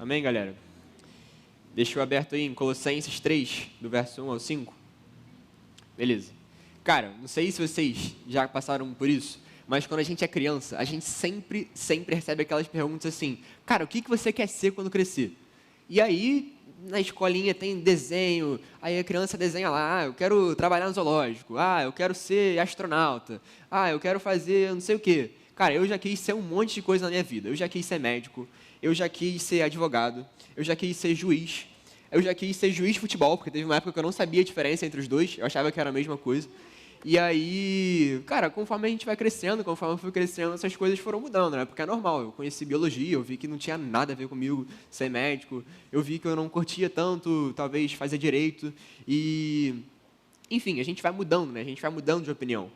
Amém, galera? Deixa eu aberto aí em Colossenses 3, do verso 1 ao 5. Beleza. Cara, não sei se vocês já passaram por isso, mas quando a gente é criança, a gente sempre recebe aquelas perguntas assim, cara, o que você quer ser quando crescer? E aí, na escolinha tem desenho, aí a criança desenha lá, eu quero trabalhar no zoológico, eu quero ser astronauta, eu quero fazer não sei o quê. Cara, eu já quis ser um monte de coisa na minha vida. Eu já quis ser médico, eu já quis ser advogado, eu já quis ser juiz, eu já quis ser juiz de futebol, porque teve uma época que eu não sabia a diferença entre os dois, eu achava que era a mesma coisa. E aí, cara, conforme a gente vai crescendo, conforme eu fui crescendo, essas coisas foram mudando, né? Porque é normal, eu conheci biologia, eu vi que não tinha nada a ver comigo ser médico, eu vi que eu não curtia tanto, talvez, fazer direito, e... Enfim, a gente vai mudando, né? A gente vai mudando de opinião.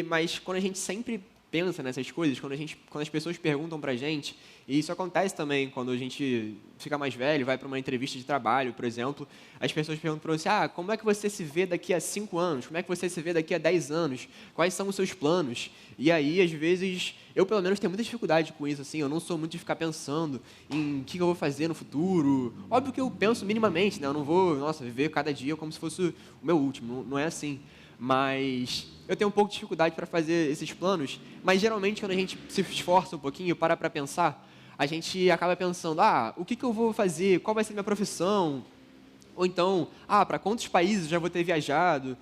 Mas quando a gente sempre pensa nessas coisas, quando as pessoas perguntam pra gente, e isso acontece também quando a gente fica mais velho, vai para uma entrevista de trabalho, por exemplo, as pessoas perguntam para você, como é que você se vê daqui a 5 anos? Como é que você se vê daqui a 10 anos? Quais são os seus planos? E aí, às vezes, eu pelo menos tenho muita dificuldade com isso, assim, eu não sou muito de ficar pensando em o que eu vou fazer no futuro. Óbvio que eu penso minimamente, né? Eu não vou, viver cada dia como se fosse o meu último, não é assim. Mas eu tenho um pouco de dificuldade para fazer esses planos, mas geralmente quando a gente se esforça um pouquinho, para pensar, a gente acaba pensando, o que eu vou fazer, qual vai ser minha profissão, ou então, para quantos países eu já vou ter viajado,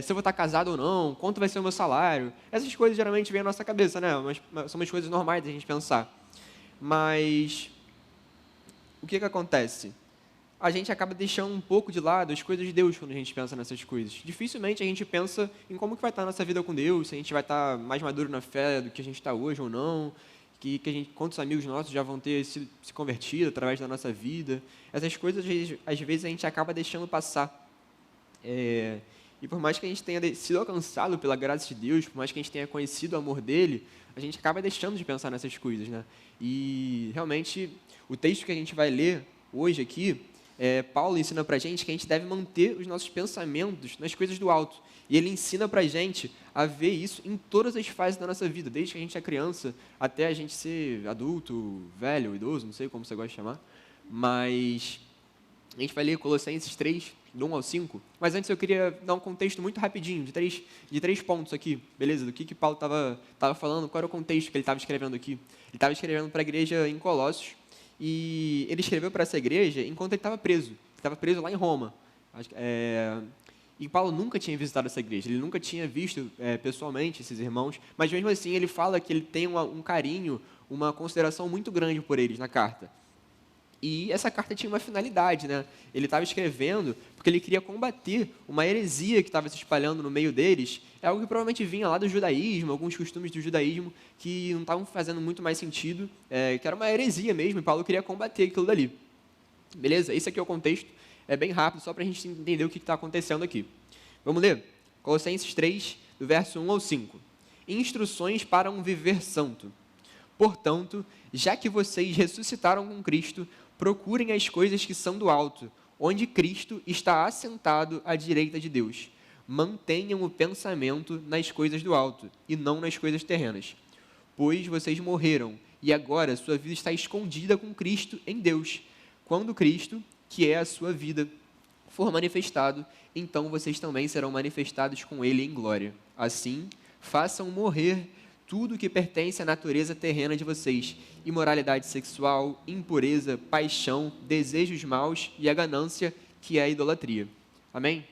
se eu vou estar casado ou não, quanto vai ser o meu salário. Essas coisas geralmente vêm à nossa cabeça, né? São umas coisas normais da gente pensar. Mas o que acontece? A gente acaba deixando um pouco de lado as coisas de Deus quando a gente pensa nessas coisas. Dificilmente a gente pensa em como que vai estar a nossa vida com Deus, se a gente vai estar mais maduro na fé do que a gente está hoje ou não, quantos amigos nossos já vão ter se convertido através da nossa vida. Essas coisas, às vezes, a gente acaba deixando passar. E por mais que a gente tenha sido alcançado pela graça de Deus, por mais que a gente tenha conhecido o amor dele, a gente acaba deixando de pensar nessas coisas, né? E, realmente, o texto que a gente vai ler hoje aqui, Paulo ensina para a gente que a gente deve manter os nossos pensamentos nas coisas do alto. E ele ensina para a gente a ver isso em todas as fases da nossa vida, desde que a gente é criança até a gente ser adulto, velho, idoso, não sei como você gosta de chamar. Mas a gente vai ler Colossenses 3, do 1 ao 5. Mas antes eu queria dar um contexto muito rapidinho, de três pontos aqui, beleza? Do que Paulo estava falando, qual era o contexto que ele estava escrevendo aqui. Ele estava escrevendo para a igreja em Colossos, e ele escreveu para essa igreja enquanto ele estava preso. Ele estava preso lá em Roma. E Paulo nunca tinha visitado essa igreja, ele nunca tinha visto pessoalmente esses irmãos, mas mesmo assim ele fala que ele tem um carinho, uma consideração muito grande por eles na carta. E essa carta tinha uma finalidade, né? Ele estava escrevendo porque ele queria combater uma heresia que estava se espalhando no meio deles, algo que provavelmente vinha lá do judaísmo, alguns costumes do judaísmo que não estavam fazendo muito mais sentido, que era uma heresia mesmo, e Paulo queria combater aquilo dali. Beleza? Esse aqui é o contexto, é bem rápido, só para a gente entender o que está acontecendo aqui. Vamos ler? Colossenses 3, do verso 1 ao 5. Instruções para um viver santo. Portanto, já que vocês ressuscitaram com Cristo, procurem as coisas que são do alto, onde Cristo está assentado à direita de Deus. Mantenham o pensamento nas coisas do alto, e não nas coisas terrenas. Pois vocês morreram, e agora sua vida está escondida com Cristo em Deus. Quando Cristo, que é a sua vida, for manifestado, então vocês também serão manifestados com Ele em glória. Assim, façam morrer tudo que pertence à natureza terrena de vocês, imoralidade sexual, impureza, paixão, desejos maus e a ganância, que é a idolatria. Amém?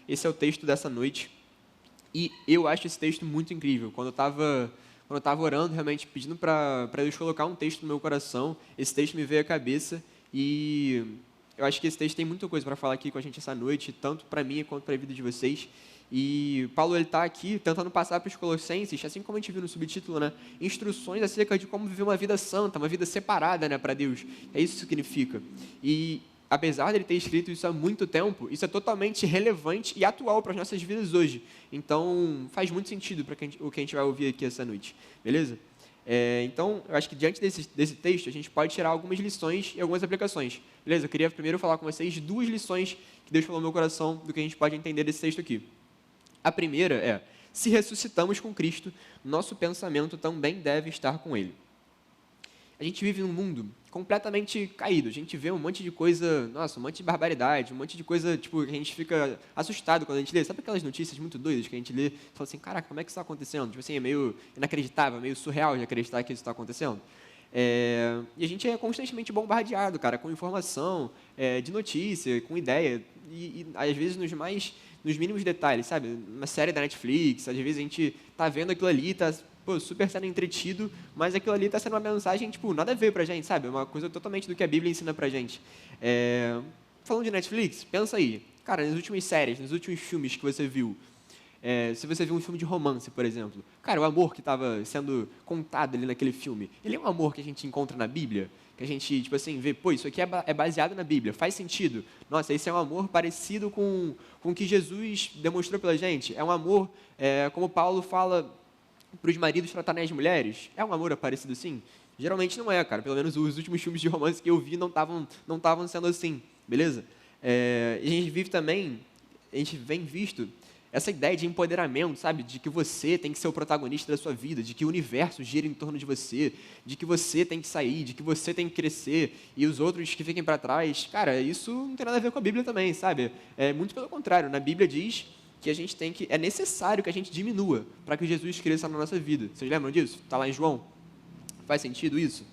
Esse é o texto dessa noite. E eu acho esse texto muito incrível. Quando eu estava orando, realmente pedindo para Deus colocar um texto no meu coração, esse texto me veio à cabeça e eu acho que esse texto tem muita coisa para falar aqui com a gente essa noite, tanto para mim quanto para a vida de vocês. E Paulo está aqui tentando passar para os Colossenses, assim como a gente viu no subtítulo, né, instruções acerca de como viver uma vida santa, uma vida separada, né, para Deus. É isso que significa. E apesar de ele ter escrito isso há muito tempo, isso é totalmente relevante e atual para as nossas vidas hoje. Então, faz muito sentido para o que a gente vai ouvir aqui essa noite. Beleza? Então, eu acho que diante desse texto, a gente pode tirar algumas lições e algumas aplicações. Beleza? Eu queria primeiro falar com vocês 2 lições que Deus falou no meu coração do que a gente pode entender desse texto aqui. A primeira é, se ressuscitamos com Cristo, nosso pensamento também deve estar com Ele. a gente vive num mundo completamente caído. A gente vê um monte de coisa, nossa, um monte de barbaridade, um monte de coisa, tipo, que a gente fica assustado quando a gente lê. Sabe aquelas notícias muito doidas que a gente lê e fala assim, caraca, como é que isso está acontecendo? Tipo assim, é meio inacreditável, meio surreal de acreditar que isso está acontecendo. E a gente é constantemente bombardeado, cara, com informação, de notícia, com ideia, e às vezes nos mínimos detalhes, sabe? Uma série da Netflix, às vezes a gente tá vendo aquilo ali, tá super sendo entretido, mas aquilo ali tá sendo uma mensagem, tipo, nada a ver pra gente, sabe? É uma coisa totalmente do que a Bíblia ensina pra gente. Falando de Netflix, pensa aí, cara, nas últimas séries, nos últimos filmes que você viu, se você viu um filme de romance, por exemplo, cara, o amor que estava sendo contado ali naquele filme, ele é um amor que a gente encontra na Bíblia? Que a gente, tipo assim, vê, pô, isso aqui é baseado na Bíblia, faz sentido. Nossa, esse é um amor parecido com o que Jesus demonstrou pela gente. É um amor, como Paulo fala para os maridos tratarem as mulheres. É um amor parecido assim? Geralmente não é, cara. Pelo menos os últimos filmes de romance que eu vi não estavam sendo assim, beleza? E a gente vive também, a gente vem visto essa ideia de empoderamento, sabe? De que você tem que ser o protagonista da sua vida, de que o universo gira em torno de você, de que você tem que sair, de que você tem que crescer e os outros que fiquem para trás. Cara, isso não tem nada a ver com a Bíblia também, sabe? É muito pelo contrário. Na Bíblia diz que a gente é necessário que a gente diminua para que Jesus cresça na nossa vida. Vocês lembram disso? Está lá em João. Faz sentido isso?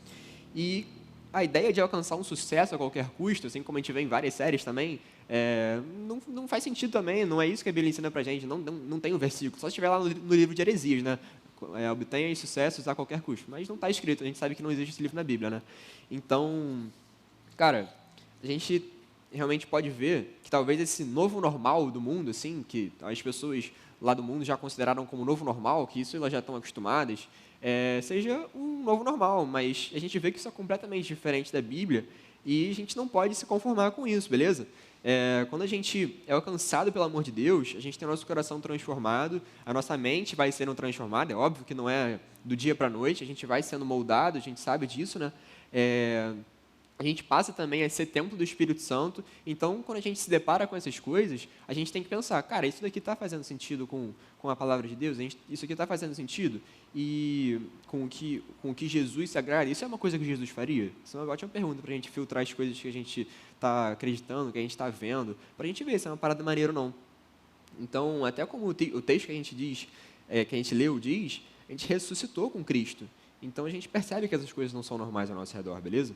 E a ideia de alcançar um sucesso a qualquer custo, assim como a gente vê em várias séries também, não faz sentido também, não é isso que a Bíblia ensina pra gente, não tem um versículo, só se estiver lá no livro de heresias, né? Obtenha sucessos a qualquer custo, mas não está escrito, a gente sabe que não existe esse livro na Bíblia, né? Então, cara, a gente realmente pode ver que talvez esse novo normal do mundo, assim, que as pessoas lá do mundo já consideraram como novo normal, que isso elas já estão acostumadas, seja um novo normal, mas a gente vê que isso é completamente diferente da Bíblia e a gente não pode se conformar com isso, beleza? Quando a gente é alcançado pelo amor de Deus, a gente tem o nosso coração transformado, a nossa mente vai sendo transformada, é óbvio que não é do dia para a noite, a gente vai sendo moldado, a gente sabe disso, né? A gente passa também a ser templo do Espírito Santo, então quando a gente se depara com essas coisas, a gente tem que pensar, cara, isso daqui está fazendo sentido com a palavra de Deus? Isso aqui está fazendo sentido? E com o que Jesus se agrada? Isso é uma coisa que Jesus faria? Isso é uma ótima pergunta para a gente filtrar as coisas que a gente está acreditando, que a gente está vendo, para a gente ver se é uma parada maneira ou não. Então, até como o texto que a gente diz, que a gente leu diz, a gente ressuscitou com Cristo. Então a gente percebe que essas coisas não são normais ao nosso redor, beleza?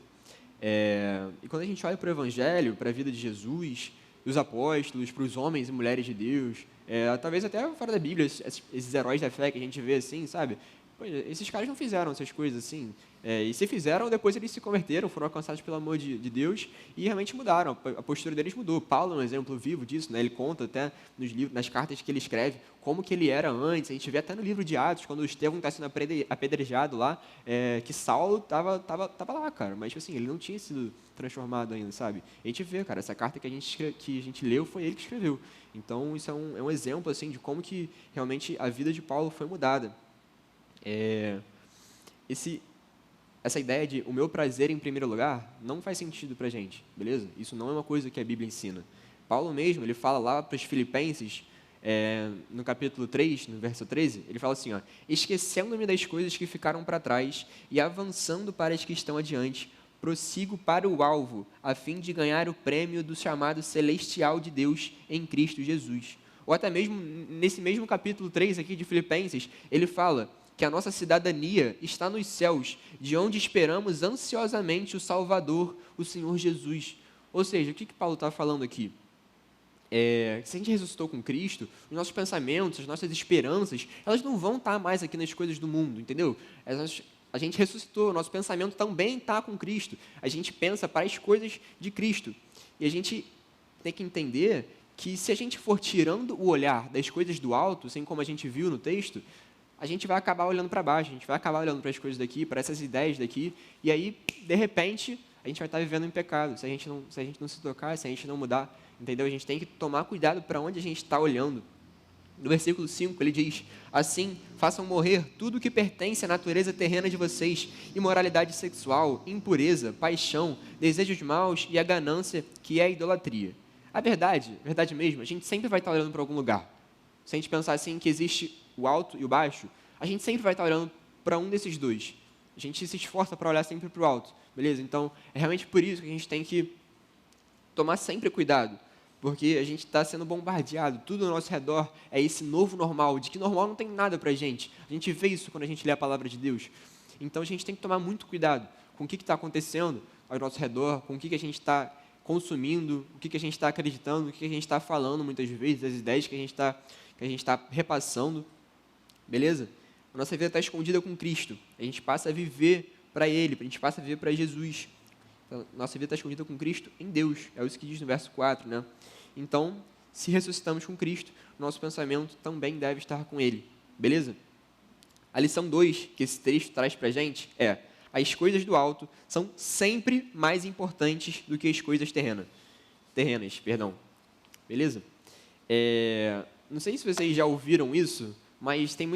E quando a gente olha para o Evangelho, para a vida de Jesus, dos apóstolos, para os homens e mulheres de Deus, talvez até fora da Bíblia, esses heróis da fé que a gente vê assim, sabe? Pô, esses caras não fizeram essas coisas assim. E se fizeram, depois eles se converteram, foram alcançados pelo amor de Deus e realmente mudaram. A postura deles mudou. Paulo é um exemplo vivo disso, né? Ele conta até nos livros, nas cartas que ele escreve, como que ele era antes. A gente vê até no livro de Atos, quando o Estevão está sendo apedrejado lá, que Saulo tava lá, cara. Mas, tipo assim, ele não tinha sido transformado ainda, sabe? A gente vê, cara, essa carta que a gente leu foi ele que escreveu. Então, isso é um exemplo, assim, de como que realmente a vida de Paulo foi mudada. Essa ideia de o meu prazer em primeiro lugar não faz sentido para a gente, beleza? Isso não é uma coisa que a Bíblia ensina. Paulo mesmo, ele fala lá para os Filipenses, no capítulo 3, no verso 13, ele fala assim, ó, esquecendo-me das coisas que ficaram para trás e avançando para as que estão adiante, prossigo para o alvo, a fim de ganhar o prêmio do chamado celestial de Deus em Cristo Jesus. Ou até mesmo, nesse mesmo capítulo 3 aqui de Filipenses, ele fala que a nossa cidadania está nos céus, de onde esperamos ansiosamente o Salvador, o Senhor Jesus. Ou seja, o que Paulo está falando aqui? Se a gente ressuscitou com Cristo, os nossos pensamentos, as nossas esperanças, elas não vão estar mais aqui nas coisas do mundo, entendeu? A gente ressuscitou, o nosso pensamento também está com Cristo. A gente pensa para as coisas de Cristo. E a gente tem que entender que se a gente for tirando o olhar das coisas do alto, assim como a gente viu no texto, a gente vai acabar olhando para baixo, a gente vai acabar olhando para as coisas daqui, para essas ideias daqui, e aí, de repente, a gente vai estar vivendo em pecado, se a gente não se tocar, se a gente não mudar, entendeu? A gente tem que tomar cuidado para onde a gente está olhando. No versículo 5, ele diz, assim, façam morrer tudo o que pertence à natureza terrena de vocês, imoralidade sexual, impureza, paixão, desejos maus e a ganância, que é a idolatria. A verdade mesmo, a gente sempre vai estar olhando para algum lugar. Se a gente pensar assim que existe o alto e o baixo, a gente sempre vai estar olhando para um desses dois. A gente se esforça para olhar sempre para o alto, beleza? Então, é realmente por isso que a gente tem que tomar sempre cuidado, porque a gente está sendo bombardeado, tudo ao nosso redor é esse novo normal, de que normal não tem nada para a gente. A gente vê isso quando a gente lê a palavra de Deus. Então, a gente tem que tomar muito cuidado com o que está acontecendo ao nosso redor, com o que a gente está consumindo, o que a gente está acreditando, o que a gente está falando muitas vezes, as ideias que a gente está repassando, beleza? A nossa vida está escondida com Cristo, a gente passa a viver para Ele, a gente passa a viver para Jesus. Então, nossa vida está escondida com Cristo em Deus, é isso que diz no verso 4, né? Então, se ressuscitamos com Cristo, nosso pensamento também deve estar com Ele, beleza? A lição 2 que esse texto traz para a gente é: as coisas do alto são sempre mais importantes do que as coisas terrenas, beleza? Não sei se vocês já ouviram isso, mas tem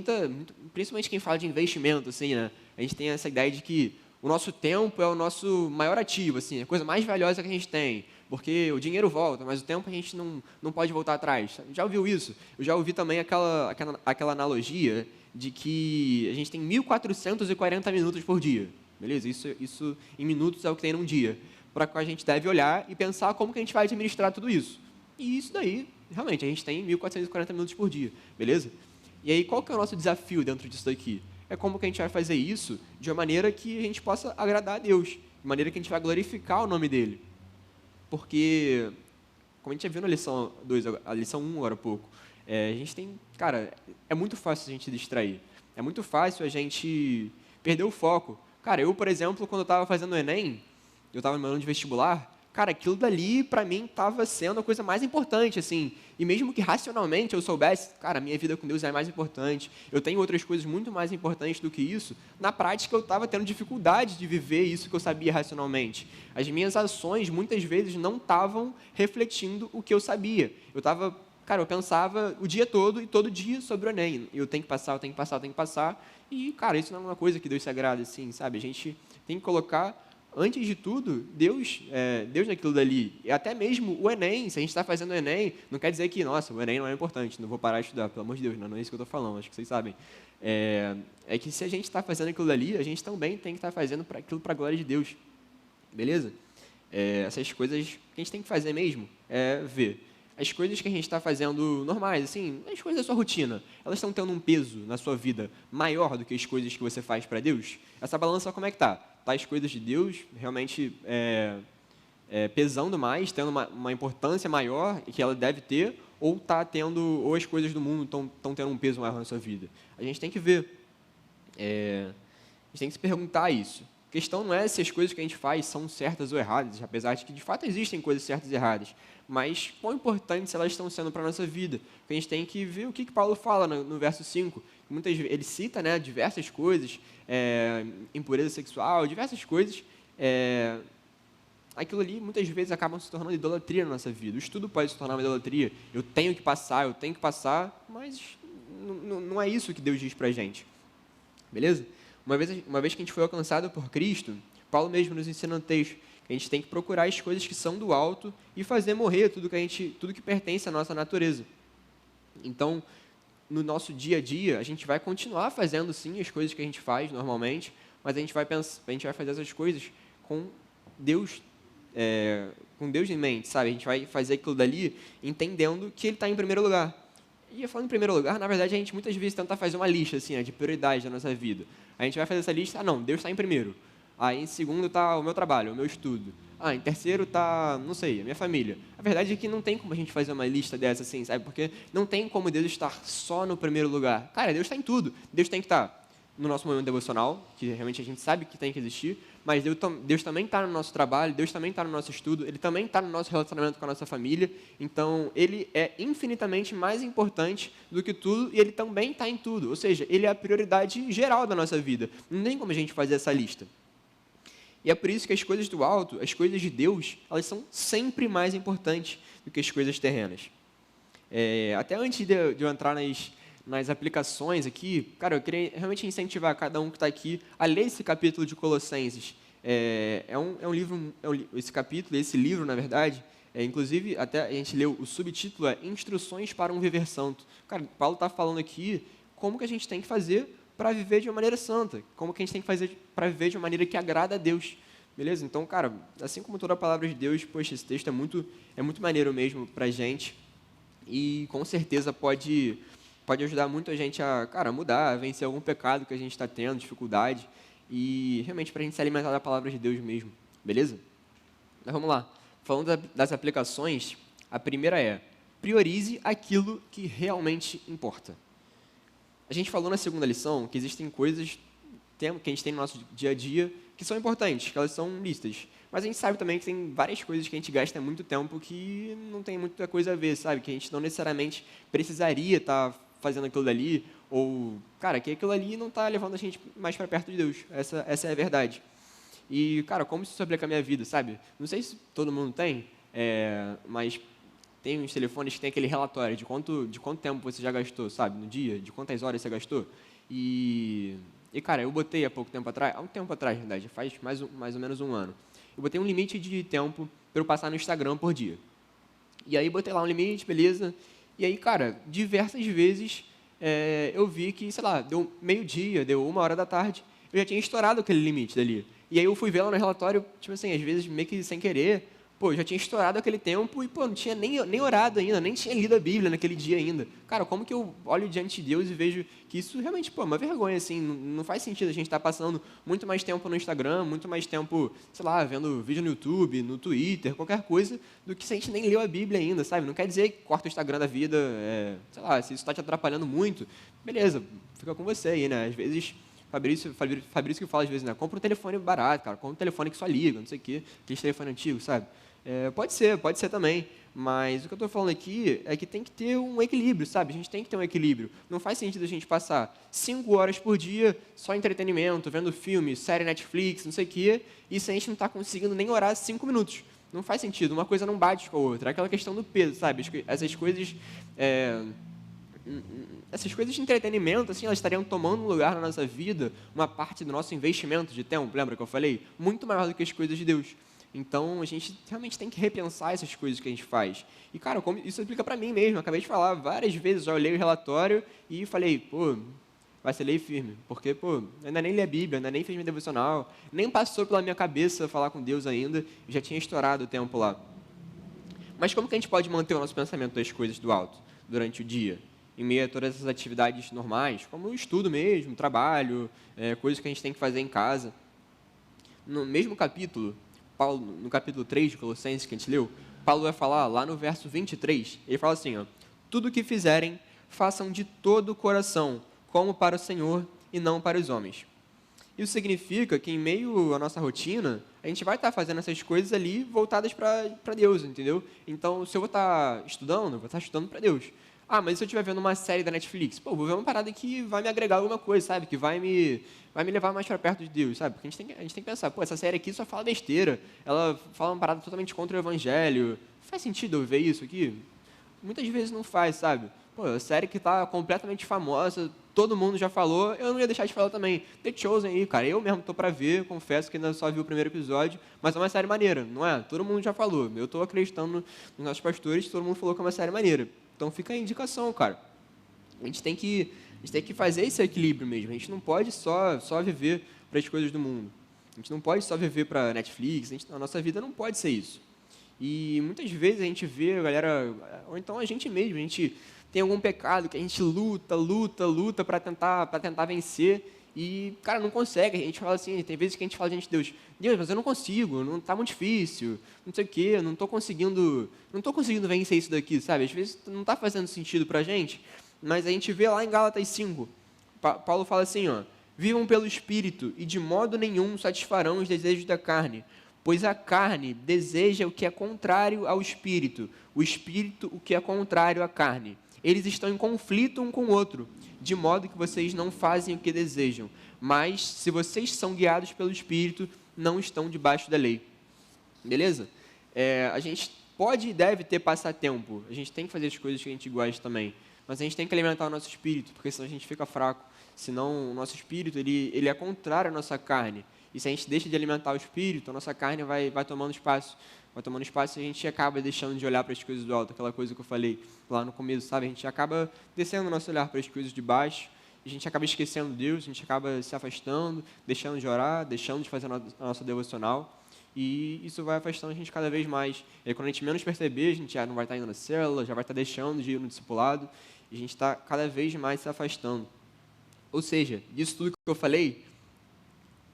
principalmente quem fala de investimento, assim, né? A gente tem essa ideia de que o nosso tempo é o nosso maior ativo, assim, a coisa mais valiosa que a gente tem, porque o dinheiro volta, mas o tempo a gente não pode voltar atrás. Já ouviu isso? Eu já ouvi também aquela analogia de que a gente tem 1.440 minutos por dia, beleza? Isso em minutos é o que tem num dia, para que a gente deve olhar e pensar como que a gente vai administrar tudo isso. E isso daí, realmente, a gente tem 1.440 minutos por dia, beleza? E aí, qual que é o nosso desafio dentro disso daqui? É como que a gente vai fazer isso de uma maneira que a gente possa agradar a Deus, de maneira que a gente vai glorificar o nome dEle. Porque, como a gente já viu na lição 2, a lição 1 agora há pouco, a gente tem, cara, é muito fácil a gente distrair. É muito fácil a gente perder o foco. Cara, eu, por exemplo, quando eu estava fazendo o Enem, eu estava no meu ano de vestibular, cara, aquilo dali, para mim, estava sendo a coisa mais importante, assim. E mesmo que racionalmente eu soubesse, cara, minha vida com Deus é mais importante, eu tenho outras coisas muito mais importantes do que isso, na prática eu estava tendo dificuldade de viver isso que eu sabia racionalmente. As minhas ações, muitas vezes, não estavam refletindo o que eu sabia. Eu pensava o dia todo e todo dia sobre o Enem. Eu tenho que passar, eu tenho que passar, eu tenho que passar. E, cara, isso não é uma coisa que Deus se agrada, assim, sabe? A gente tem que colocar, antes de tudo, Deus naquilo dali. E até mesmo o Enem, se a gente está fazendo o Enem, não quer dizer que, nossa, o Enem não é importante, não vou parar de estudar, pelo amor de Deus, não é isso que eu estou falando, acho que vocês sabem. É que se a gente está fazendo aquilo dali, a gente também tem que estar fazendo aquilo para a glória de Deus. Beleza? Essas coisas que a gente tem que fazer mesmo é ver. As coisas que a gente está fazendo normais, assim, as coisas da sua rotina, elas estão tendo um peso na sua vida maior do que as coisas que você faz para Deus? Essa balança, como é que está? Tá as coisas de Deus realmente pesando mais, tendo uma importância maior que ela deve ter, ou as coisas do mundo estão tendo um peso maior na sua vida? A gente tem que ver. A gente tem que se perguntar isso. A questão não é se as coisas que a gente faz são certas ou erradas, apesar de que de fato existem coisas certas e erradas, mas quão importantes elas estão sendo para a nossa vida. Porque a gente tem que ver o que Paulo fala no verso 5. Muitas vezes ele cita, né, diversas coisas, impureza sexual, diversas coisas. Aquilo ali muitas vezes acabam se tornando idolatria na nossa vida. O estudo pode se tornar uma idolatria. Eu tenho que passar, mas não é isso que Deus diz para a gente. Beleza? Uma vez que a gente foi alcançado por Cristo, Paulo mesmo nos ensina no texto que a gente tem que procurar as coisas que são do alto e fazer morrer tudo que pertence à nossa natureza. Então, no nosso dia a dia, a gente vai continuar fazendo sim as coisas que a gente faz normalmente, mas a gente vai fazer essas coisas com Deus em mente, sabe? A gente vai fazer aquilo dali entendendo que Ele está em primeiro lugar. E falando em primeiro lugar, na verdade, a gente muitas vezes tenta fazer uma lista assim, de prioridades da nossa vida. A gente vai fazer essa lista, não, Deus está em primeiro. Aí em segundo está o meu trabalho, o meu estudo. Em terceiro está, não sei, a minha família. A verdade é que não tem como a gente fazer uma lista dessa assim, sabe? Porque não tem como Deus estar só no primeiro lugar. Cara, Deus está em tudo. Deus tem que estar no nosso momento devocional, que realmente a gente sabe que tem que existir, mas Deus também está no nosso trabalho, Deus também está no nosso estudo, Ele também está no nosso relacionamento com a nossa família. Então, Ele é infinitamente mais importante do que tudo e Ele também está em tudo. Ou seja, Ele é a prioridade geral da nossa vida. Não tem como a gente fazer essa lista. E é por isso que as coisas do alto, as coisas de Deus, elas são sempre mais importantes do que as coisas terrenas. Até antes de eu entrar nas aplicações aqui, cara, eu queria realmente incentivar cada um que está aqui a ler esse capítulo de Colossenses. Esse livro, na verdade, inclusive, até a gente leu, o subtítulo é Instruções para um Viver Santo. Cara, Paulo está falando aqui como que a gente tem que fazer para viver de uma maneira santa, como que a gente tem que fazer para viver de uma maneira que agrada a Deus, beleza? Então, cara, assim como toda a palavra de Deus, poxa, esse texto é muito maneiro mesmo para a gente e com certeza pode ajudar muito a gente a, cara, mudar, a vencer algum pecado que a gente está tendo, dificuldade, e realmente para a gente se alimentar da palavra de Deus mesmo, beleza? Mas vamos lá. Falando das aplicações, a primeira é: priorize aquilo que realmente importa. A gente falou na segunda lição que existem coisas que a gente tem no nosso dia a dia que são importantes, que elas são listas. Mas a gente sabe também que tem várias coisas que a gente gasta muito tempo que não tem muita coisa a ver, sabe? Que a gente não necessariamente precisaria estar fazendo aquilo dali, ou, cara, que aquilo ali não está levando a gente mais para perto de Deus. Essa é a verdade. E, cara, como isso se aplica à minha vida, sabe? Não sei se todo mundo tem, mas tem uns telefones que tem aquele relatório de quanto tempo você já gastou, sabe? No dia, de quantas horas você gastou. E cara, eu botei há um tempo atrás, na verdade, faz mais ou menos um ano. Eu botei um limite de tempo para eu passar no Instagram por dia. E aí botei lá um limite, beleza. E aí, cara, diversas vezes eu vi que, sei lá, deu meio-dia, deu 1h da tarde, eu já tinha estourado aquele limite dali. E aí eu fui ver lá no relatório, tipo assim, às vezes meio que sem querer, pô, eu já tinha estourado aquele tempo e, pô, não tinha nem orado ainda, nem tinha lido a Bíblia naquele dia ainda. Cara, como que eu olho diante de Deus e vejo que isso realmente, pô, é uma vergonha, assim, não faz sentido a gente estar passando muito mais tempo no Instagram, muito mais tempo, sei lá, vendo vídeo no YouTube, no Twitter, qualquer coisa, do que se a gente nem leu a Bíblia ainda, sabe? Não quer dizer que corta o Instagram da vida, sei lá, se isso está te atrapalhando muito, beleza, fica com você aí, né? Às vezes Fabrício que fala às vezes, né? Compra um telefone barato, cara. Compra um telefone que só liga, não sei o quê. Aquele telefone antigo, sabe? Pode ser também. Mas o que eu estou falando aqui é que tem que ter um equilíbrio, sabe? A gente tem que ter um equilíbrio. Não faz sentido a gente passar 5 horas por dia só em entretenimento, vendo filme, série Netflix, não sei o quê, e se a gente não está conseguindo nem orar 5 minutos. Não faz sentido. Uma coisa não bate com a outra. É aquela questão do peso, sabe? Essas coisas de entretenimento, assim, elas estariam tomando um lugar na nossa vida, uma parte do nosso investimento de tempo, lembra que eu falei? Muito maior do que as coisas de Deus. Então, a gente realmente tem que repensar essas coisas que a gente faz. E, cara, como isso aplica para mim mesmo. Eu acabei de falar várias vezes, já olhei o relatório e falei, pô, vai ser lei firme. Porque, pô, ainda nem li a Bíblia, ainda nem fiz minha devocional, nem passou pela minha cabeça falar com Deus ainda, já tinha estourado o tempo lá. Mas como que a gente pode manter o nosso pensamento das coisas do alto durante o dia? Em meio a todas essas atividades normais, como o estudo mesmo, trabalho, coisas que a gente tem que fazer em casa. No mesmo capítulo, Paulo, no capítulo 3 de Colossenses que a gente leu, Paulo vai falar lá no verso 23, ele fala assim, ó, tudo o que fizerem, façam de todo o coração, como para o Senhor e não para os homens. Isso significa que em meio à nossa rotina, a gente vai estar fazendo essas coisas ali voltadas para Deus, entendeu? Então, se eu vou estar estudando, eu vou estar estudando para Deus. Ah, mas se eu estiver vendo uma série da Netflix, pô, vou ver uma parada que vai me agregar alguma coisa, sabe? Que vai me levar mais para perto de Deus, sabe? Porque a gente tem que pensar, pô, essa série aqui só fala besteira, ela fala uma parada totalmente contra o evangelho. Faz sentido eu ver isso aqui? Muitas vezes não faz, sabe? Pô, a série que está completamente famosa, todo mundo já falou, eu não ia deixar de falar também. The Chosen aí, cara, eu mesmo tô para ver, confesso que ainda só vi o primeiro episódio, mas é uma série maneira, não é? Todo mundo já falou, eu estou acreditando nos nossos pastores, todo mundo falou que é uma série maneira. Então fica a indicação, cara. A gente tem que fazer esse equilíbrio mesmo. A gente não pode só viver para as coisas do mundo. A gente não pode só viver para Netflix. A nossa vida não pode ser isso. E muitas vezes a gente vê a galera, ou então a gente mesmo, a gente tem algum pecado que a gente luta para tentar vencer e, cara, não consegue. A gente fala assim, tem vezes que a gente fala diante de Deus, Deus, mas eu não consigo, não está muito difícil, não sei o quê, não estou conseguindo vencer isso daqui, sabe? Às vezes não está fazendo sentido para a gente, mas a gente vê lá em Gálatas 5, Paulo fala assim, ó, vivam pelo Espírito e de modo nenhum satisfarão os desejos da carne, pois a carne deseja o que é contrário ao Espírito, o Espírito o que é contrário à carne. Eles estão em conflito um com o outro, de modo que vocês não fazem o que desejam. Mas, se vocês são guiados pelo Espírito, não estão debaixo da lei. Beleza? A gente pode e deve ter passatempo. A gente tem que fazer as coisas que a gente gosta também. Mas a gente tem que alimentar o nosso espírito, porque senão a gente fica fraco. Senão o nosso espírito ele é contrário à nossa carne. E se a gente deixa de alimentar o espírito, a nossa carne vai tomando espaço. Vai tomando espaço e a gente acaba deixando de olhar para as coisas do alto. Aquela coisa que eu falei lá no começo, sabe? A gente acaba descendo o nosso olhar para as coisas de baixo a gente acaba esquecendo Deus, a gente acaba se afastando, deixando de orar, deixando de fazer a nossa devocional, e isso vai afastando a gente cada vez mais. E aí, quando a gente menos perceber, a gente já não vai estar indo na célula, já vai estar deixando de ir no discipulado, e a gente está cada vez mais se afastando. Ou seja, disso tudo que eu falei,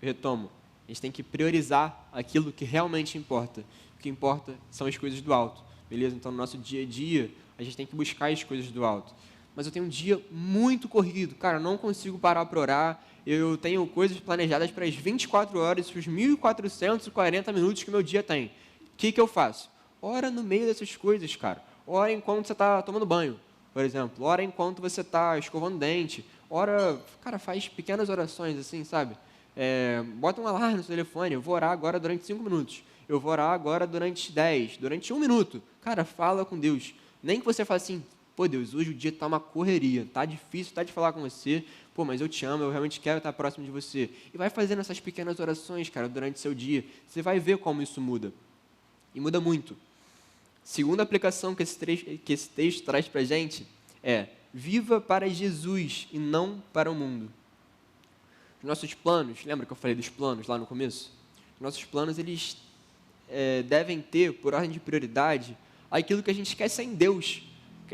eu retomo, a gente tem que priorizar aquilo que realmente importa. O que importa são as coisas do alto, beleza? Então, no nosso dia a dia, a gente tem que buscar as coisas do alto. Mas eu tenho um dia muito corrido, cara, eu não consigo parar para orar, eu tenho coisas planejadas para as 24 horas, para os 1.440 minutos que o meu dia tem. O que eu faço? Ora no meio dessas coisas, cara. Ora enquanto você está tomando banho, por exemplo. Ora enquanto você está escovando dente. Ora, cara, faz pequenas orações assim, sabe? Bota um alarme no seu telefone, eu vou orar agora durante 5 minutos. Eu vou orar agora durante 10, durante 1 minuto. Cara, fala com Deus. Nem que você fale assim, pô Deus, hoje o dia está uma correria, tá difícil, tá de falar com você, pô, mas eu te amo, eu realmente quero estar próximo de você. E vai fazendo essas pequenas orações, cara, durante o seu dia. Você vai ver como isso muda. E muda muito. Segunda aplicação que esse texto traz para a gente é: viva para Jesus e não para o mundo. Os nossos planos, lembra que eu falei dos planos lá no começo? Os nossos planos, eles devem ter, por ordem de prioridade, aquilo que a gente quer ser em Deus,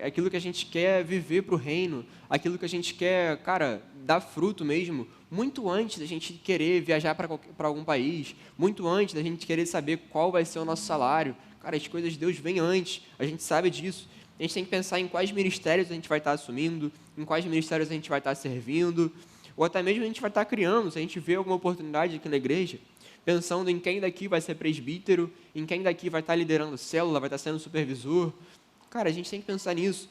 aquilo que a gente quer viver para o reino, aquilo que a gente quer, cara, dar fruto mesmo, muito antes da gente querer viajar para algum país, muito antes da gente querer saber qual vai ser o nosso salário. Cara, as coisas de Deus vêm antes, a gente sabe disso. A gente tem que pensar em quais ministérios a gente vai estar assumindo, em quais ministérios a gente vai estar servindo, ou até mesmo a gente vai estar criando, se a gente vê alguma oportunidade aqui na igreja, pensando em quem daqui vai ser presbítero, em quem daqui vai estar liderando célula, vai estar sendo supervisor. Cara, a gente tem que pensar nisso.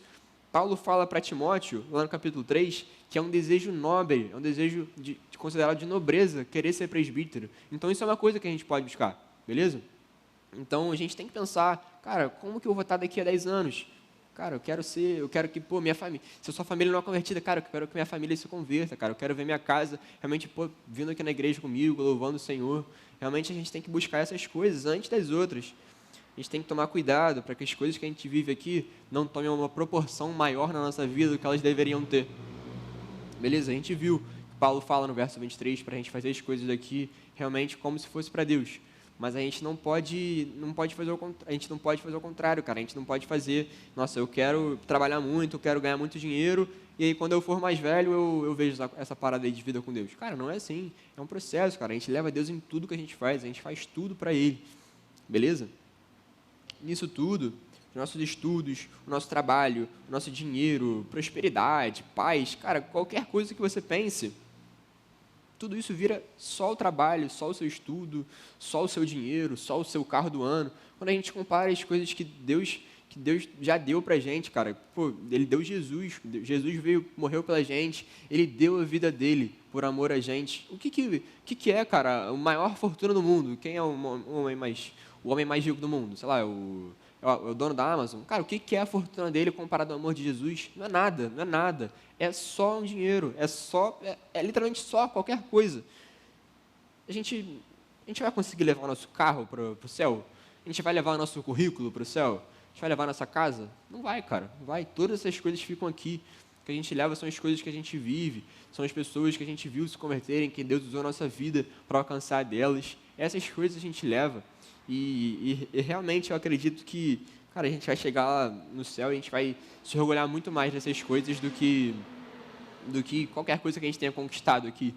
Paulo fala para Timóteo, lá no capítulo 3, que é um desejo nobre, é um desejo considerado de nobreza, querer ser presbítero. Então, isso é uma coisa que a gente pode buscar, beleza? Então, a gente tem que pensar, cara, como que eu vou estar daqui a 10 anos? Cara, eu quero que, pô, minha família, se a sua família não é convertida, cara, eu quero que minha família se converta, cara, eu quero ver minha casa realmente, pô, vindo aqui na igreja comigo, louvando o Senhor. Realmente a gente tem que buscar essas coisas antes das outras. A gente tem que tomar cuidado para que as coisas que a gente vive aqui não tomem uma proporção maior na nossa vida do que elas deveriam ter. Beleza? A gente viu que Paulo fala no verso 23 para a gente fazer as coisas daqui realmente como se fosse para Deus. Mas a gente não pode fazer o contrário, cara. A gente não pode fazer, nossa, eu quero trabalhar muito, eu quero ganhar muito dinheiro, e aí quando eu for mais velho eu vejo essa parada aí de vida com Deus. Cara, não é assim. É um processo, cara. A gente leva Deus em tudo que a gente faz tudo para Ele. Beleza? Nisso tudo, os nossos estudos, o nosso trabalho, o nosso dinheiro, prosperidade, paz, cara, qualquer coisa que você pense, tudo isso vira só o trabalho, só o seu estudo, só o seu dinheiro, só o seu carro do ano. Quando a gente compara as coisas que Deus já deu pra gente, cara, pô, Ele deu Jesus veio, morreu pela gente, Ele deu a vida dele por amor a gente. O que é, cara, a maior fortuna do mundo? Quem é o homem mais rico do mundo? Sei lá, é o dono da Amazon. Cara, o que é a fortuna dele comparado ao amor de Jesus? Não é nada, não é nada. É só um dinheiro, é literalmente só qualquer coisa. A gente vai conseguir levar o nosso carro para o céu? A gente vai levar o nosso currículo para o céu? A gente vai levar a nossa casa? Não vai, cara, não vai. Todas essas coisas ficam aqui. O que a gente leva são as coisas que a gente vive, são as pessoas que a gente viu se converterem, que Deus usou a nossa vida para alcançar delas. Essas coisas a gente leva. E realmente eu acredito que, cara, a gente vai chegar lá no céu e a gente vai se orgulhar muito mais dessas coisas do que qualquer coisa que a gente tenha conquistado aqui.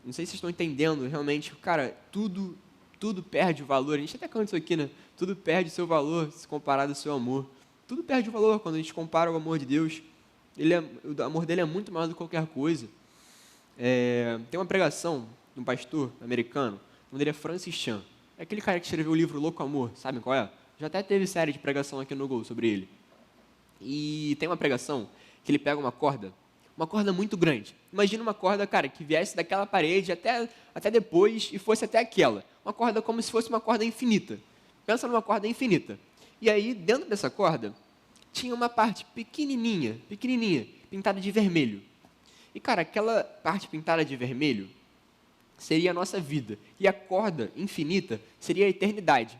Não sei se vocês estão entendendo, realmente, cara, tudo perde o valor. A gente até canta isso aqui, né? Tudo perde o seu valor se comparado ao seu amor. Tudo perde o valor quando a gente compara o amor de Deus. O amor dele é muito maior do que qualquer coisa. Tem uma pregação de um pastor americano, o nome dele é Francis Chan. É aquele cara que escreveu o livro Louco Amor, sabe qual é? Já até teve série de pregação aqui no Google sobre ele. E tem uma pregação que ele pega uma corda muito grande. Imagina uma corda, cara, que viesse daquela parede até depois e fosse até aquela. Uma corda como se fosse uma corda infinita. Pensa numa corda infinita. E aí, dentro dessa corda, tinha uma parte pequenininha, pintada de vermelho. E, cara, aquela parte pintada de vermelho seria a nossa vida. E a corda infinita seria a eternidade.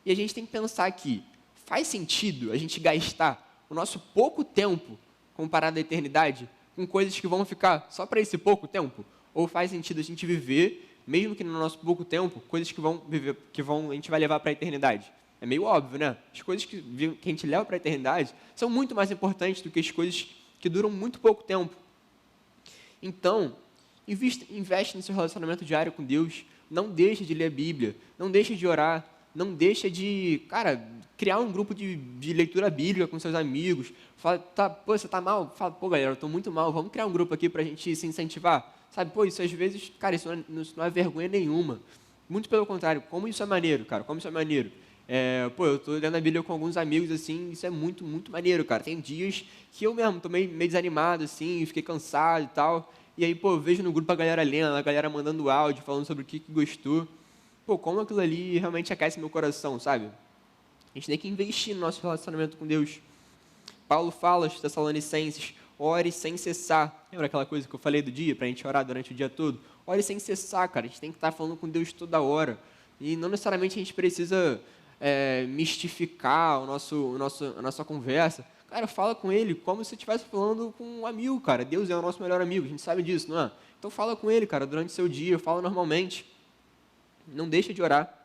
E a gente tem que pensar aqui, faz sentido a gente gastar o nosso pouco tempo comparado à eternidade com coisas que vão ficar só para esse pouco tempo? Ou faz sentido a gente viver, mesmo que no nosso pouco tempo, coisas a gente vai levar para a eternidade? É meio óbvio, né? As coisas que a gente leva para a eternidade são muito mais importantes do que as coisas que duram muito pouco tempo. Então, investe no seu relacionamento diário com Deus. Não deixa de ler a Bíblia. Não deixa de orar. Não deixa de, cara, criar um grupo de leitura bíblica com seus amigos. Fala, pô, você tá mal? Fala, pô, galera, eu tô muito mal. Vamos criar um grupo aqui pra gente se incentivar. Sabe, pô, isso às vezes, cara, isso não é vergonha nenhuma. Muito pelo contrário, como isso é maneiro, cara, como isso é maneiro. Pô, eu tô lendo a Bíblia com alguns amigos, assim, isso é muito, muito maneiro, cara. Tem dias que eu mesmo tô meio desanimado, assim, fiquei cansado e tal. E aí, pô, eu vejo no grupo a galera lendo, a galera mandando áudio, falando sobre o que gostou. Pô, como aquilo ali realmente aquece meu coração, sabe? A gente tem que investir no nosso relacionamento com Deus. Paulo fala aos Tessalonicenses, ore sem cessar. Lembra aquela coisa que eu falei do dia, para a gente orar durante o dia todo? Ore sem cessar, cara. A gente tem que estar falando com Deus toda hora. E não necessariamente a gente precisa mistificar a nossa conversa. Cara, fala com Ele como se estivesse falando com um amigo, cara. Deus é o nosso melhor amigo, a gente sabe disso, não é? Então fala com Ele, cara, durante o seu dia, fala normalmente. Não deixa de orar.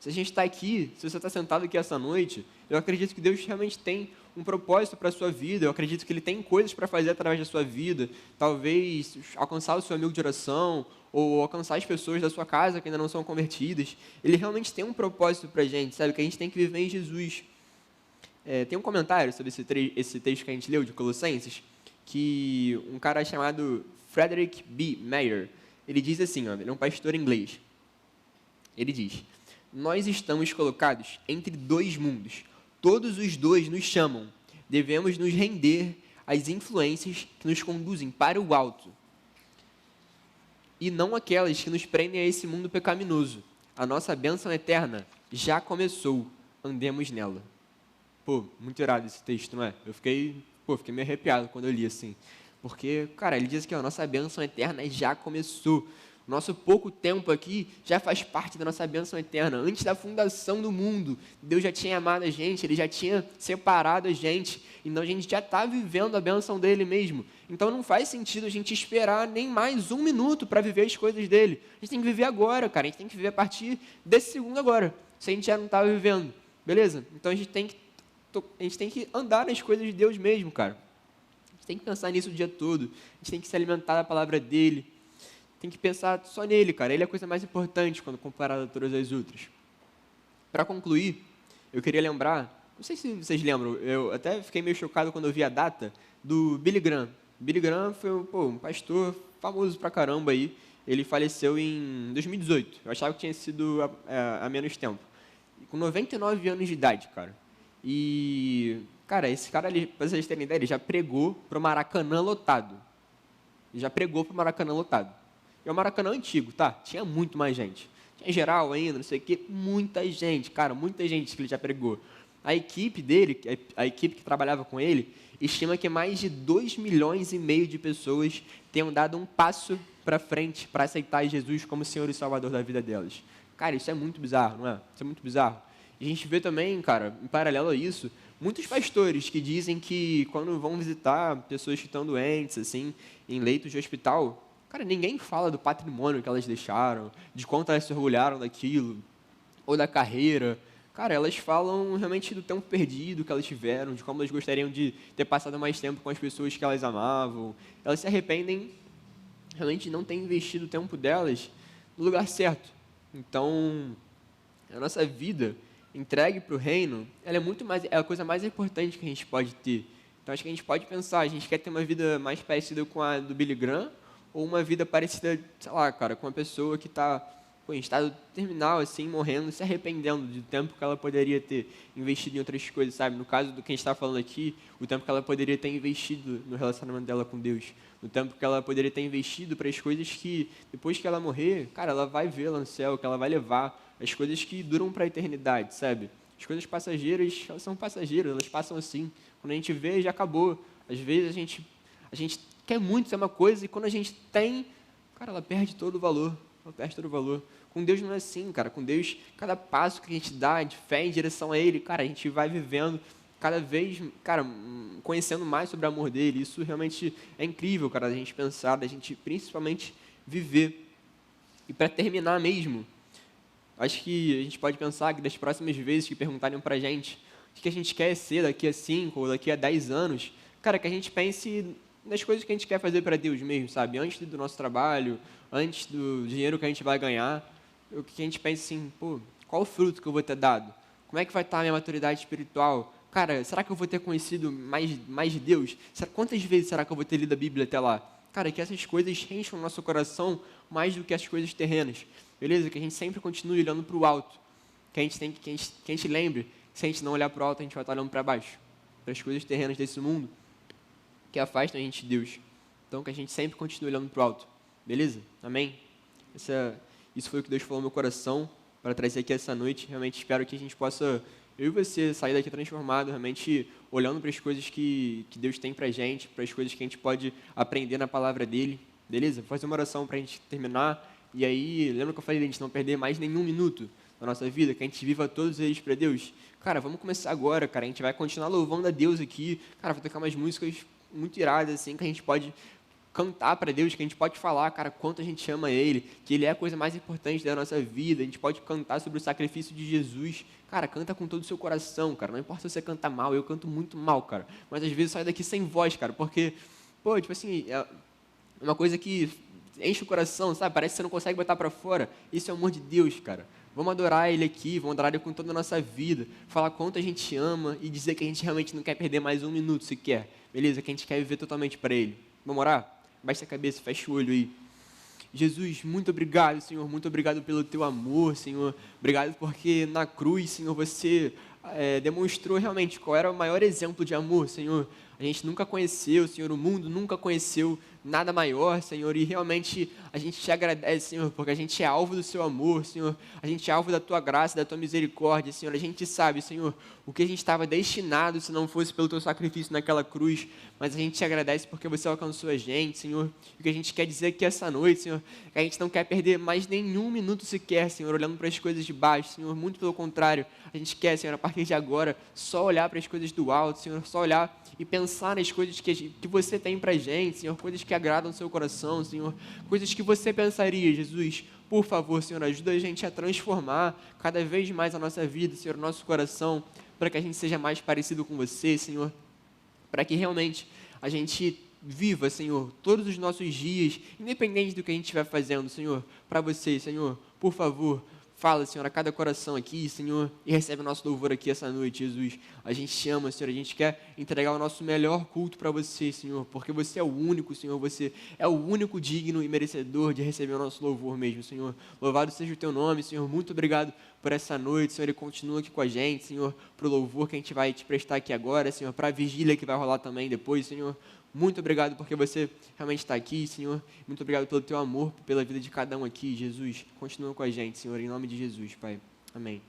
Se a gente está aqui, se você está sentado aqui essa noite, eu acredito que Deus realmente tem um propósito para a sua vida, eu acredito que Ele tem coisas para fazer através da sua vida, talvez alcançar o seu amigo de oração, ou alcançar as pessoas da sua casa que ainda não são convertidas. Ele realmente tem um propósito para a gente, sabe? Que a gente tem que viver em Jesus. Tem um comentário sobre esse texto que a gente leu, de Colossenses, que um cara chamado Frederick B. Meyer, ele diz assim, ó, ele é um pastor inglês. Ele diz: nós estamos colocados entre dois mundos. Todos os dois nos chamam. Devemos nos render às influências que nos conduzem para o alto, e não aquelas que nos prendem a esse mundo pecaminoso. A nossa bênção eterna já começou. Andemos nela. Pô, muito irado esse texto, não é? Eu fiquei meio arrepiado quando eu li assim. Porque, cara, ele diz que a nossa bênção eterna já começou. Nosso pouco tempo aqui já faz parte da nossa bênção eterna. Antes da fundação do mundo, Deus já tinha amado a gente, Ele já tinha separado a gente. Então a gente já está vivendo a bênção dEle mesmo. Então não faz sentido a gente esperar nem mais um minuto para viver as coisas dEle. A gente tem que viver agora, cara. A gente tem que viver a partir desse segundo agora. Se a gente já não está vivendo. Beleza? Então a gente tem que andar nas coisas de Deus mesmo, cara. A gente tem que pensar nisso o dia todo. A gente tem que se alimentar da palavra dEle. Tem que pensar só nele, cara. Ele é a coisa mais importante quando comparado a todas as outras. Para concluir, eu queria lembrar, não sei se vocês lembram, eu até fiquei meio chocado quando eu vi a data do Billy Graham. Billy Graham foi um pastor famoso pra caramba aí. Ele faleceu em 2018. Eu achava que tinha sido há menos tempo. Com 99 anos de idade, cara. E, cara, esse cara, para vocês terem ideia, ele já pregou pro Maracanã lotado. É um Maracanã antigo, tá? Tinha muito mais gente. Tinha geral ainda, não sei o quê. Muita gente, cara, muita gente que ele já pregou. A equipe dele, a equipe que trabalhava com ele, estima que mais de 2,5 milhões de pessoas tenham dado um passo para frente para aceitar Jesus como Senhor e Salvador da vida delas. Cara, isso é muito bizarro, não é? Isso é muito bizarro. E a gente vê também, cara, em paralelo a isso, muitos pastores que dizem que quando vão visitar pessoas que estão doentes, assim, em leitos de hospital, cara, ninguém fala do patrimônio que elas deixaram, de quanto elas se orgulharam daquilo, ou da carreira. Cara, elas falam realmente do tempo perdido que elas tiveram, de como elas gostariam de ter passado mais tempo com as pessoas que elas amavam. Elas se arrependem realmente de não ter investido o tempo delas no lugar certo. Então, a nossa vida entregue para o reino, ela é a coisa mais importante que a gente pode ter. Então, acho que a gente pode pensar, a gente quer ter uma vida mais parecida com a do Billy Graham, ou uma vida parecida, sei lá, cara, com uma pessoa que está em estado terminal, assim, morrendo, se arrependendo do tempo que ela poderia ter investido em outras coisas, sabe? No caso do que a gente está falando aqui, o tempo que ela poderia ter investido no relacionamento dela com Deus, o tempo que ela poderia ter investido para as coisas que, depois que ela morrer, cara, ela vai ver lá no céu, que ela vai levar, as coisas que duram para a eternidade, sabe? As coisas passageiras, elas são passageiras, elas passam assim. Quando a gente vê, já acabou. Às vezes a gente quer muito ser uma coisa e quando a gente tem, cara, ela perde todo o valor. Com Deus não é assim, cara. Com Deus, cada passo que a gente dá de fé em direção a Ele, cara, a gente vai vivendo cada vez, cara, conhecendo mais sobre o amor dele. Isso realmente é incrível, cara, da gente pensar, da gente principalmente viver. E para terminar mesmo, acho que a gente pode pensar que das próximas vezes que perguntarem pra gente o que a gente quer ser daqui a 5 ou daqui a 10 anos, cara, que a gente pense nas coisas que a gente quer fazer para Deus mesmo, sabe? Antes do nosso trabalho, antes do dinheiro que a gente vai ganhar, que a gente pense assim, pô, qual o fruto que eu vou ter dado? Como é que vai estar a minha maturidade espiritual? Cara, será que eu vou ter conhecido mais de Deus? Quantas vezes será que eu vou ter lido a Bíblia até lá? Cara, que essas coisas encham o nosso coração mais do que as coisas terrenas. Beleza? Que a gente sempre continue olhando para o alto. Que a gente lembre que se a gente não olhar para o alto, a gente vai estar olhando para baixo. Para as coisas terrenas desse mundo que afastam a gente de Deus. Então, que a gente sempre continue olhando para o alto. Beleza? Amém? Isso foi o que Deus falou no meu coração para trazer aqui essa noite. Realmente espero que a gente possa, eu e você, sair daqui transformado, realmente olhando para as coisas que Deus tem para a gente, para as coisas que a gente pode aprender na palavra dele. Beleza? Vou fazer uma oração para a gente terminar. E aí, lembra que eu falei de a gente não perder mais nenhum minuto na nossa vida, que a gente viva todos eles para Deus? Cara, vamos começar agora, cara. A gente vai continuar louvando a Deus aqui. Cara, vou tocar umas músicas muito iradas, assim, que a gente pode cantar para Deus, que a gente pode falar, cara, quanto a gente ama Ele, que Ele é a coisa mais importante da nossa vida. A gente pode cantar sobre o sacrifício de Jesus. Cara, canta com todo o seu coração, cara. Não importa se você canta mal, eu canto muito mal, cara. Mas às vezes eu saio daqui sem voz, cara, porque, pô, tipo assim, é uma coisa que enche o coração, sabe? Parece que você não consegue botar para fora. Isso é o amor de Deus, cara. Vamos adorar Ele aqui, vamos adorar Ele com toda a nossa vida, falar quanto a gente ama e dizer que a gente realmente não quer perder mais um minuto sequer, beleza? Que a gente quer viver totalmente para Ele. Vamos orar? Baixa a cabeça, fecha o olho aí. Jesus, muito obrigado, Senhor, muito obrigado pelo Teu amor, Senhor. Obrigado porque na cruz, Senhor, você demonstrou realmente qual era o maior exemplo de amor, Senhor. A gente nunca conheceu, Senhor, o mundo nunca conheceu nada maior, Senhor, e realmente a gente te agradece, Senhor, porque a gente é alvo do Seu amor, Senhor, a gente é alvo da Tua graça, da Tua misericórdia, Senhor, a gente sabe, Senhor, o que a gente estava destinado se não fosse pelo Teu sacrifício naquela cruz, mas a gente te agradece porque você alcançou a gente, Senhor, e o que a gente quer dizer aqui essa noite, Senhor, é que a gente não quer perder mais nenhum minuto sequer, Senhor, olhando para as coisas de baixo, Senhor, muito pelo contrário, a gente quer, Senhor, a partir de agora, só olhar para as coisas do alto, Senhor, só olhar e pensar nas coisas que você tem para a gente, Senhor, coisas que agradam o seu coração, Senhor, coisas que você pensaria, Jesus. Por favor, Senhor, ajuda a gente a transformar cada vez mais a nossa vida, Senhor, o nosso coração, para que a gente seja mais parecido com você, Senhor, para que realmente a gente viva, Senhor, todos os nossos dias, independente do que a gente estiver fazendo, Senhor, para você, Senhor, por favor. Fala, Senhor, a cada coração aqui, Senhor, e recebe o nosso louvor aqui essa noite, Jesus. A gente te ama, Senhor, a gente quer entregar o nosso melhor culto para você, Senhor, porque você é o único, Senhor, você é o único digno e merecedor de receber o nosso louvor mesmo, Senhor. Louvado seja o teu nome, Senhor, muito obrigado por essa noite, Senhor, e continua aqui com a gente, Senhor, para o louvor que a gente vai te prestar aqui agora, Senhor, para a vigília que vai rolar também depois, Senhor. Muito obrigado porque você realmente está aqui, Senhor. Muito obrigado pelo teu amor, pela vida de cada um aqui, Jesus. Continua com a gente, Senhor, em nome de Jesus, Pai. Amém.